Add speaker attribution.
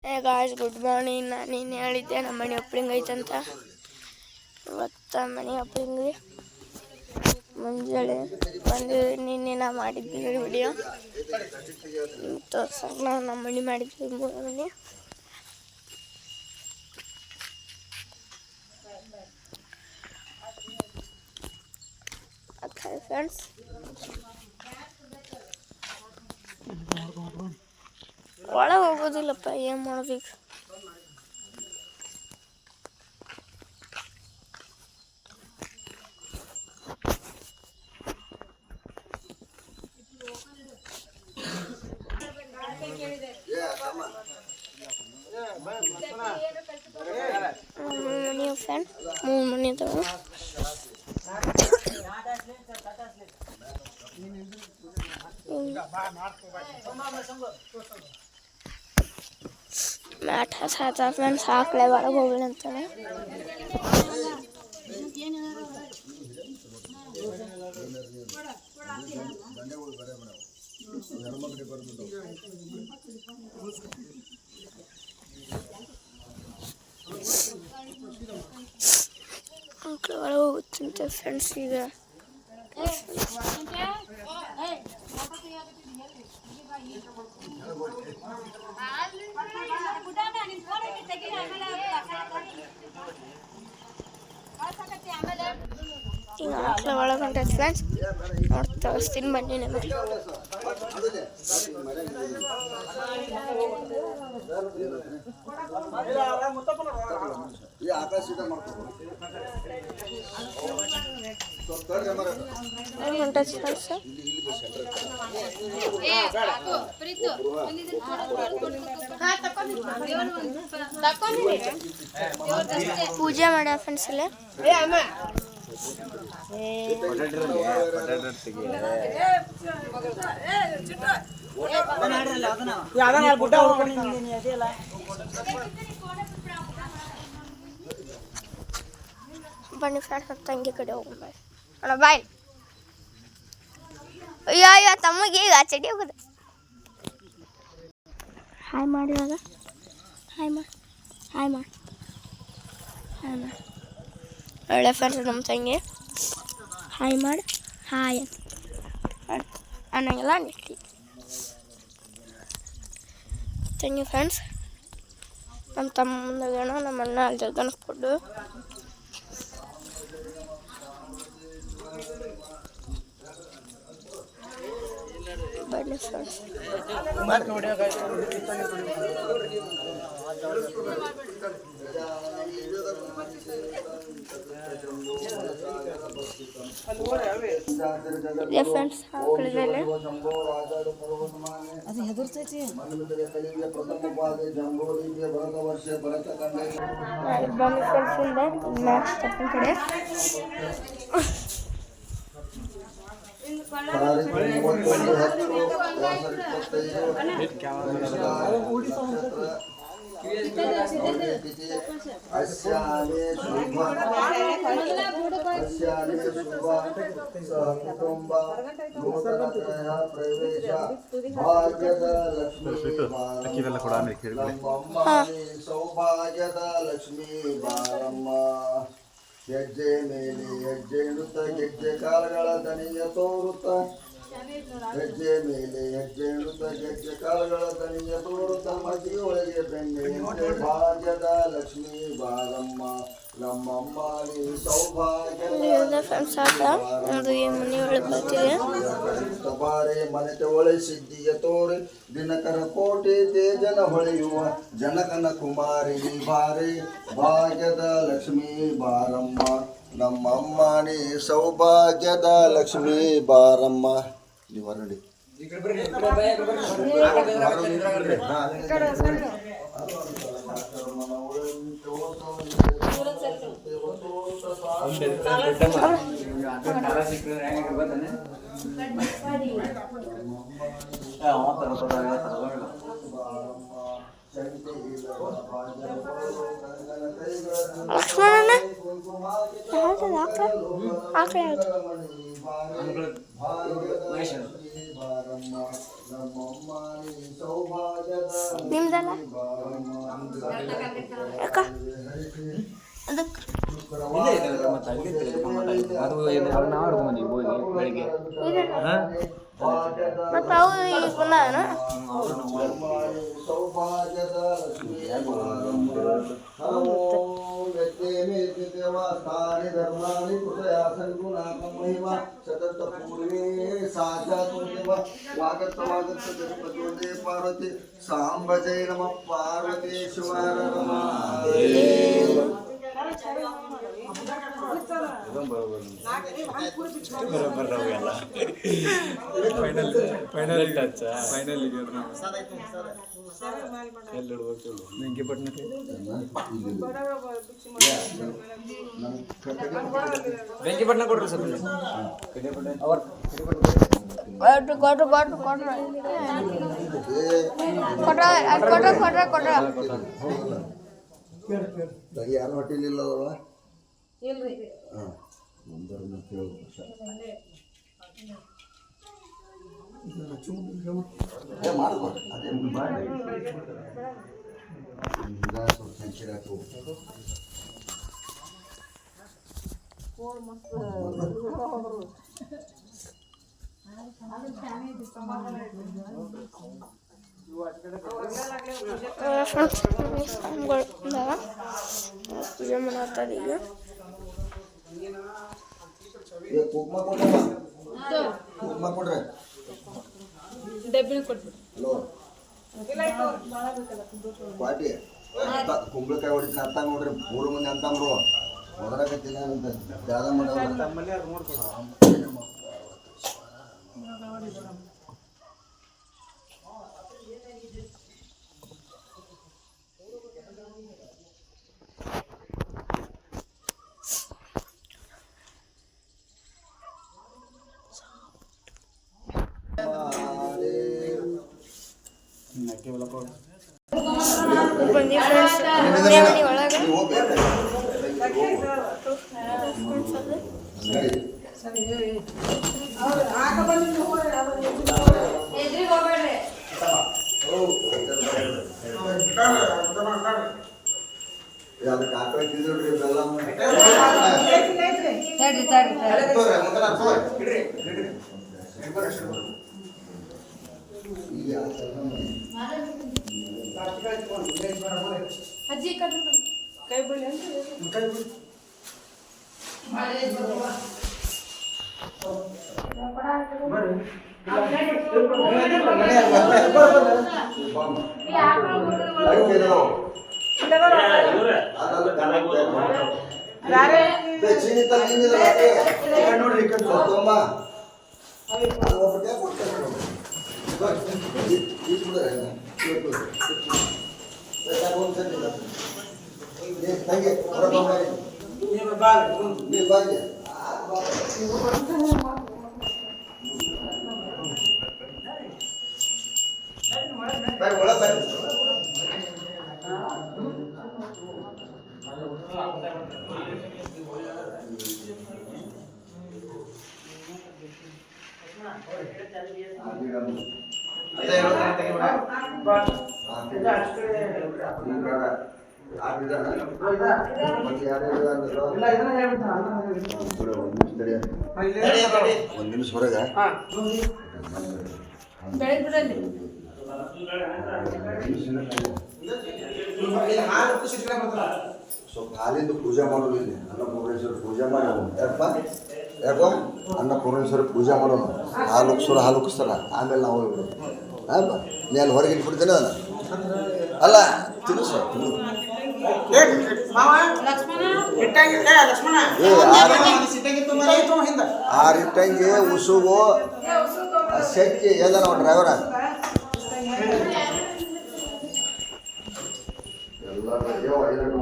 Speaker 1: Hey guys, good morning. ನಾನು ನಿನ್ನೆ ಹೇಳಿದ್ದೆ ನಮ್ಮ ಮನೆ ಓಪನಿಂಗ್ ಐತಂತ. ಇವತ್ತು ಮನೆ ಓಪನಿಂಗ್ ಮುಂಜಾನೆ ಬಂದು ನಿನ್ನೆ ನಾ ಮಾಡಿದ್ವಿ ವಿಡಿಯೋ ತೋರ್ಸಕ್ಕೆ. ನಾವು ನಮ್ಮ ಮನೆ ಮಾಡಿದ್ವಿ, ಮನೆ ಫ್ರೆಂಡ್ಸ್. ಒಳಗೆ ಹೋಗೋದಿಲ್ಲಪ್ಪ, ಏನು ಮಾಡೋದು ಈಗ? ಮನೆ ಫ್ರೆಂಡ್ 3 ಮನೆ ಇದಾವೆ. ಮ್ಯಾಟ್ ಹಸ ಫ್ರೆಂಡ್ಸ್, ಹಾಕ್ಲೆ ಒಳಗೆ ಹೋಗಲಿ ಅಂತಾನೆ. ಒಳಗೆ ಹೋಗುತ್ತಂತೆ ಫ್ರೆಂಡ್ಸ್. ಈಗ ಈಗ ಆಕಳ ಒಳಗೆ ಹೊಂಟೈತೆ ಫ್ರೆಂಡ್ಸ್. ನೋಡಿ ತೋರಿಸ್ತೀನಿ ಬನ್ನಿ ನಮಗೆ. ಹೊಂಟೈತೆ ಫ್ರೆಂಡ್ಸ್. ಪೂಜೆ ಮಾಡ್ಯ ಫ್ರೆಂಡ್ಸ್ ಅಲ್ಲೇ. ಬನ್ನಿ ಫ್ರೆಂಡ್ಸ್, ತಂಗಿ ಕಡೆ ಹೋಗೋಣ. ಅಣ್ಣ ಬಾಯ್. ಅಯ್ಯೋ ಅಯ್ಯೋ ತಮ್ಮಗೆ ಈಗ ಚಡಿ ಹೋಗೋದು. ಹಾಯ್ ಮಾಡಿ ಇವಾಗ. ಹಾಯ್ ಮಾಡಿ, ಹಾಯ್ ಮಾಡಿ, ಹಾಯ್ ಮಾಡಿ. ಒಳ್ಳೆ ಫ್ರೆಂಡ್ಸ್ ನಮ್ಮ ತಂಗಿ. ಹಾಯ್ ಮಾಡಿ, ಹಾಯ್ ಅನ್ನಂಗಿಲ್ಲ ನೆಟ್ಟಿ ತಂಗಿ ಫ್ರೆಂಡ್ಸ್. ನಮ್ಮ ತಮ್ಮಂದಾಗಣ ನಮ್ಮ ಅಣ್ಣ ಅಲ್ದನ ಕೊಡು. ಬನ್ನಿ ಫ್ರೆಂಡ್ಸ್. ಫ್ರೆಂಡ್ಸ್ ಹಾಕಲಿಲ್ಲ ಅದು ಹೆದರ್ತೈತಿ. ಬನ್ನಿ ಫ್ರೆಂಡ್ಸ್, ಇಂದ ಮ್ಯಾಚ್ ತಪ್ಪಿನ ಕಡೆ
Speaker 2: ಸೌಭಾಗ್ಯದ ಲಕ್ಷ್ಮೀ ಬಾರಮ್ಮ. ಹೆಜ್ಜೆ ಮೇಲೆ ಹೆಜ್ಜೆ ಇಡುತ್ತ ಗೆಜ್ಜೆ ಕಾಲಗಳ ದನಿಯ ತೋರುತ್ತ. ಹೆಜ್ಜೆ ಮೇಲೆ ಹೆಜ್ಜೆ ಇಡುತ್ತ ಗೆಜ್ಜೆ ಕಾಲಗಳ ದನಿಯ ತೋರುತ್ತ. ಮದಿಯೊಳಗೆ ಬೆಣ್ಣೆಯಂತೆ ಭಾಗ್ಯದ ಲಕ್ಷ್ಮೀ ಬಾರಮ್ಮ. ನಮ್ಮಮ್ಮ ನೀ ಸೌಭಾಗ್ಯಬಾರೆ ಮನೆತೆ ಒಳೆ ಸಿದ್ಧಿಯ ತೋರೆ. ದಿನಕರ ಕೋಟೆ ತೇಜನ ಹೊಳೆಯುವ ಜನಕನ ಕುಮಾರಿ ನೀ ಬಾರೆ. ಭಾಗ್ಯದ ಲಕ್ಷ್ಮೀ ಬಾರಮ್ಮ. ನಮ್ಮಮ್ಮ ನೀ ಸೌಭಾಗ್ಯದ ಲಕ್ಷ್ಮೀ ಬಾರಮ್ಮ. ನೀವು ಹೊರಡಿ.
Speaker 1: ಲಕ್ಷ್ಮಣನ ಆಕಳ ನಿಮ್ದಲ್ಲ ಯಾಕ ಅದಕ್ಕೆ ಮತ್ತು ಅವು ಈಗ ಬಂದಾನ
Speaker 2: ಸೌಭಾಗ್ಯದ ಸ್ಥಾನಿ ಧರ್ಮಾನಿ ಕೃತಯಾಸಂಗುನಾಥ ಮಹಿಮಾ ಸತತ ಪೂರ್ವೇ ಸಾಕ್ಷಾತ್ ವಾಗತ್ತ ಗಣಪತಿ ಪಾರ್ವತಿ ಸಾಂಬ ಜೈ ನಮ ಪಾರ್ವತೇಶ್ವರ
Speaker 3: ಬೆಂಕಿಪಟ್ಟಣ ಕೊಡ್ರಿ ಸರ್
Speaker 2: ಯಾರು ಹೊಟ್ಟಿಲಿಲ್ಲ ಹಾಂ ಮಾಡ್ಬೋದು ಅದೇ ಮಾಡಿ
Speaker 1: ಪೂಜೆ ಮಾಡತ್ತಾರೆ ಈಗ
Speaker 2: ಕುಕ್ಮ ಕೊಡ್ರಮ್ಮ ಕುಕ್ಮ ಕೊಡ್ರಿ ಹಲೋ ಪಾಟಿ ಕುಂಬಳಕಾಯಿ ಹೊಡಿತ ಅರ್ಥ ನೋಡ್ರಿ 3 ಮಂದಿ ಅಂತಂದ್ರು ಹೊರಗತ್ತಿಲ್ಲ ಅಂತ ಜಾಗ
Speaker 1: ಬನ್ನಿ ಫ್ರೆಂಡ್ಸ್ ಮನೆ ಒಳಗೆ
Speaker 2: ಅದಕ್ಕೆ ಆಕಳ ತಿಂದ್ರಿ ಬೆಲ್ಲ
Speaker 4: ಅಜ್ಜಿ ಕೈ ಬಳ್ಳಿ
Speaker 2: ನೋಡ್ರಿ ಒಂದು ನಿಮಿಷ ಹೊರಗ ಸ್ವಲ್ಪ ಹಾಲಿಂದು ಪೂಜೆ ಮಾಡೋದು ಇಲ್ಲಿ ಅನ್ನಪೂರ್ಣೇಶ್ವರ ಪೂಜೆ ಮಾಡಿ ಯಾಕಪ್ಪ ಯಾಕೋ ಅನ್ನಪೂರ್ಣೇಶ್ವರ ಪೂಜೆ ಮಾಡೋಣ ಹಾಲು ಉಕ್ಸ್ತಾರ ಆಮೇಲೆ ನಾವು ಆಯ್ತು ನೀ ಅಲ್ಲಿ ಹೊರಗೆ ಇಟ್ಬಿಡ್ತೇನೆ ಅಲ್ಲ ತಿನ್ನಿಸ ಇಟ್ಟಂಗೆ ಉಸುಗು ಶೆಕ್ಕಿ ಎಲ್ಲ ನಾವು ಡ್ರೈವರ ಎಲ್ಲ